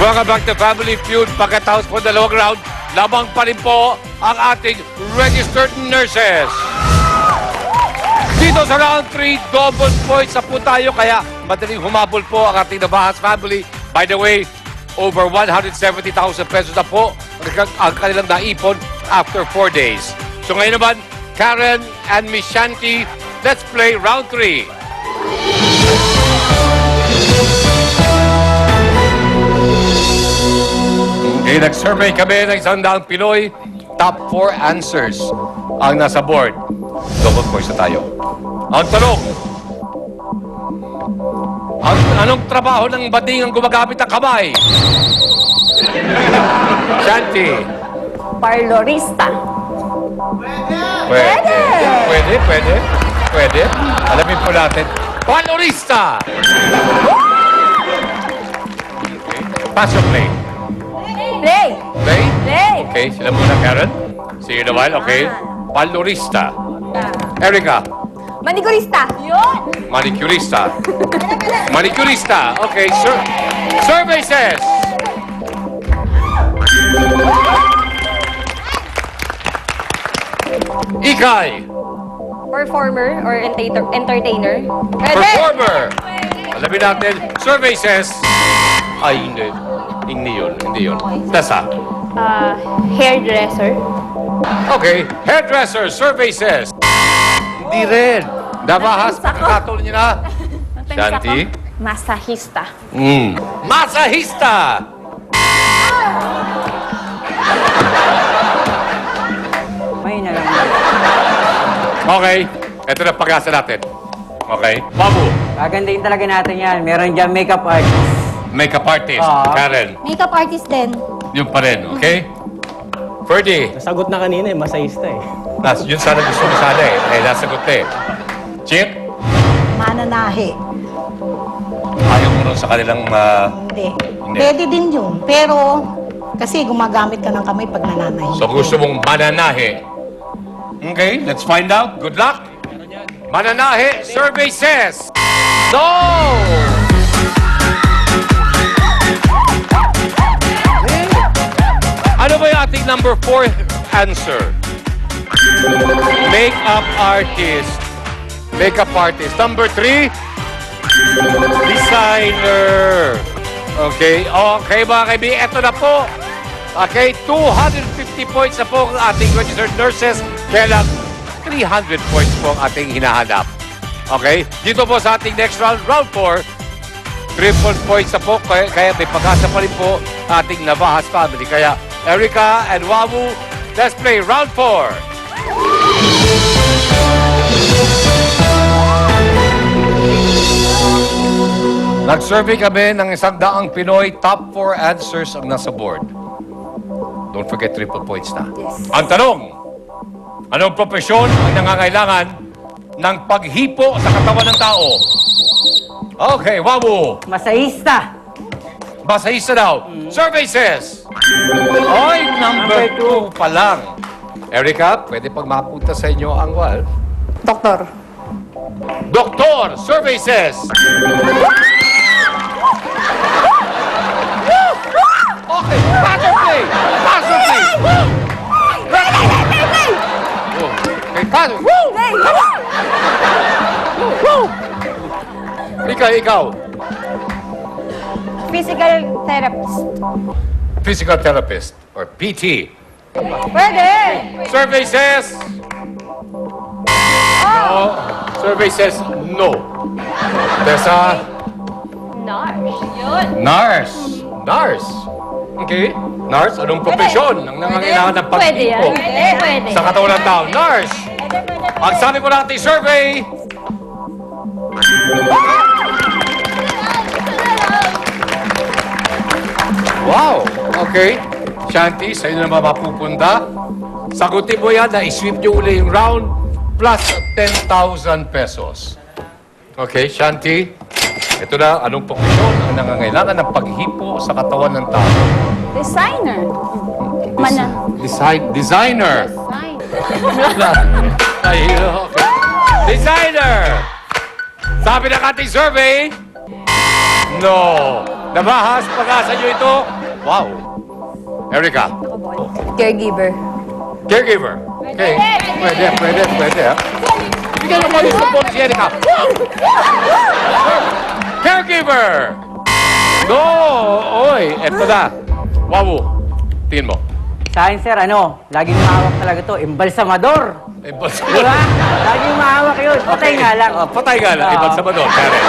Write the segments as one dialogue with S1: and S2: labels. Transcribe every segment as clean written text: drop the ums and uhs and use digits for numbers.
S1: Welcome back to Family Feud. Pagkatapos po dalawang round, lamang pa rin po ang ating registered nurses. Dito sa round 3, double points na po tayo, kaya madaling humabol po ang ating Navahas family. By the way, over 170,000 pesos na po ang kanilang naipon after 4 days. So ngayon naman, Karen and Miss Shanti, let's play round 3. Okay, nag-survey kami ng 100 Pinoy. Top 4 answers ang nasa board. Double points na tayo. Ang tanong, anong trabaho ng bading ang gumagamit ng kamay? Shanti.
S2: Parlorista.
S1: Pwede. Alamin po natin. Valorista! Okay. Pass or play?
S2: Play.
S1: Play?
S2: Play.
S1: Okay, sila muna, Karen. See you in a while, okay? Valorista. Erica.
S2: Manicurista. Yun.
S1: Manicurista. Manicurista. Okay, survey says. Ikay.
S2: Performer or entertainer.
S1: Performer. Alamin natin. Survey says. Ay, hindi. Hindi yun. Tessa.
S2: Hairdresser.
S1: Okay. Hairdresser. Survey says. Hindi rin. Nabahas. Pagkakatulad niyo na. Shanti.
S2: Masahista.
S1: Masahista.
S3: May na lang.
S1: Okay. Ito na pag-asa natin. Okay. Babu.
S3: Gagandahin talaga natin yan. Meron dyan makeup artist.
S1: Makeup artist. Karen.
S2: Makeup artist din.
S1: Yun pa rin. Okay? Ferdy.
S4: Nasagot na kanina masayista
S1: Yun sana gusto mo sana eh. Nasagot na eh. Chip.
S5: Mananahe.
S1: Ayaw mo nun sa kanilang...
S5: Hindi.
S1: Hindi.
S5: Pwede din yun. Pero, kasi gumagamit ka ng kamay pag nananahe.
S1: So gusto mong mananahe. Okay, let's find out. Good luck. Mananahe, survey says... No! Ano ba yung ating number 4 answer? Makeup artist. Makeup artist. Number 3, designer. Okay, mga kaibigan, eto na po. Okay, 250 points na po ang ating registered nurses. Kaya lang, 300 points po ang ating hinahanap. Okay, dito po sa ating next round, round 4, triple points na po. Kaya may pag-asa pa rin po ating Navahas family. Kaya, Erica and Wawu, let's play round 4. Nag-survey kami ng 100 Pinoy, top 4 answers ang nasa board. Don't forget triple points na.
S2: Yes.
S1: Ang tanong, anong propesyon ang nangangailangan ng paghipo sa katawan ng tao? Okay, Wawu.
S3: Masahista.
S1: Masahista daw. Survey says. Oy, number 2 pa lang. Erica, pwede pag mapunta sa inyo ang wall.
S2: Doktor.
S1: Doktor, survey says. Okay, pass or play. Pass or play. Okay, pass. Ikaw.
S2: Physical therapist.
S1: Physical therapist or PT.
S2: Pwede.
S1: Survey says. No. Survey says no. Tessa.
S2: Nurse. Yun.
S1: Nurse. Okay. Nurse, anong propesyon ang nangangailangan ng
S2: Pwede yan.
S1: paghipo
S2: Pwede.
S1: sa katawan ng tao? Nurse. Ang sabi po natin survey. Wow. Okay. Shanti, sa'yo na mapupunta. Sagutin mo yan na isweep nyo uli yung round plus 10,000 pesos. Okay, Shanti. Ito na, anong propesyon ang nangangailangan ng paghipo sa katawan ng tao?
S2: Designer.
S1: Designer. Nahilo. Designer. Sabi ng ating survey, no. Nabahas, pag-asa nyo ito. Wow. Erica.
S2: Caregiver.
S1: Caregiver. Okay. Pwede. Ha? Bigyan mo yung support si Erica. Caregiver. No. Oy, eto na. Wow. Tingin mo.
S3: Sa akin, sir, laging mahawak talaga to, embalsamador.
S1: Eh,
S3: Di ba? Laging mahawak yun. Patay nga lang.
S1: Patay nga lang. Ibang sa Badon. Karen.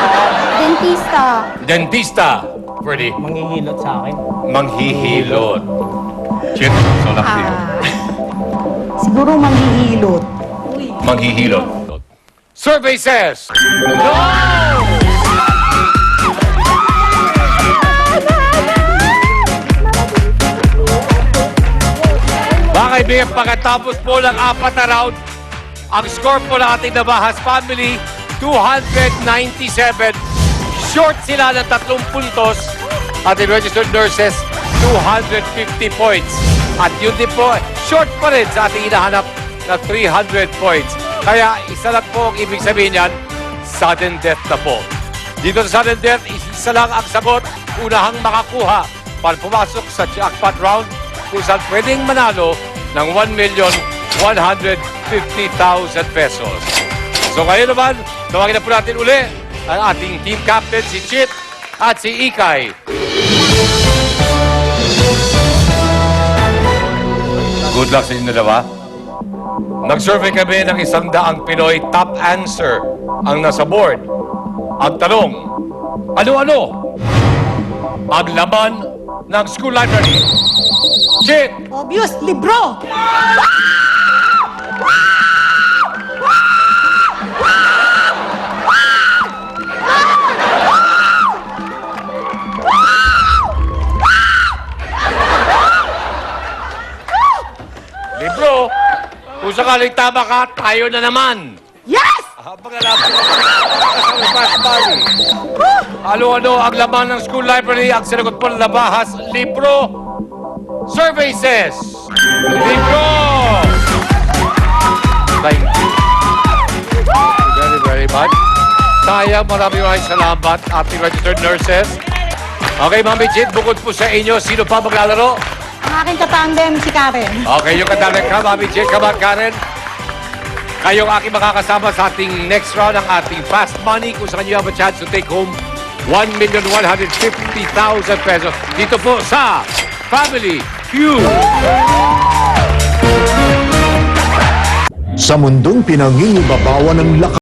S2: Dentista.
S1: Dentista. Pwede.
S3: Manghihilot sa akin.
S1: Manghihilot. Shit. So lucky.
S5: Siguro manghihilot.
S1: Manghihilot. Survey says, no! Mga kaibigan, pagkatapos po ng 4 na round, ang score po ng ating Nabahas family, 297. Short sila ng 3 puntos. Ating registered nurses, 250 points. At yun din po, short pa rin sa ating hinahanap na 300 points. Kaya isa lang po ang ibig sabihin yan, sudden death na po. Dito sa sudden death, isa lang ang sagot, unahang makakuha para pumasok sa jackpot round kung saan pwedeng manalo ng 1,150,000 pesos. So ngayon naman, tawagin na po natin uli ang ating team captain, si Chit at si Ikay. Good luck sa inyo dalawa. Nag-survey kami ng 100 Pinoy, top answer ang nasa board. Ang tanong, ano-ano ang laman ng school library? Chit!
S5: Obvious, libro!
S1: Libro! Kung sakaling tama ka, tayo na naman!
S5: Yes!
S1: Habang nalaman sa Fast Money. Ano-ano ang laman ng school library? Ang sinagot po ng Nabahas, libro. Survey says, libro! Thank you. Very much. Sayang, maraming salamat ating registered nurses. Okay, Mami Chit, bukod po sa inyo, sino pa maglalaro?
S5: Ang aking katandem, si Karen.
S1: Okay, yung katalag ka, Mami Chit, come on, Karen. Kayong aking makakasama sa ating next round, ang ating Fast Money, kung saan you have a chance to take home 1,150,000 pesos. Dito po sa Family Feud.
S4: Sa mundong pinangingibabawan ng lakas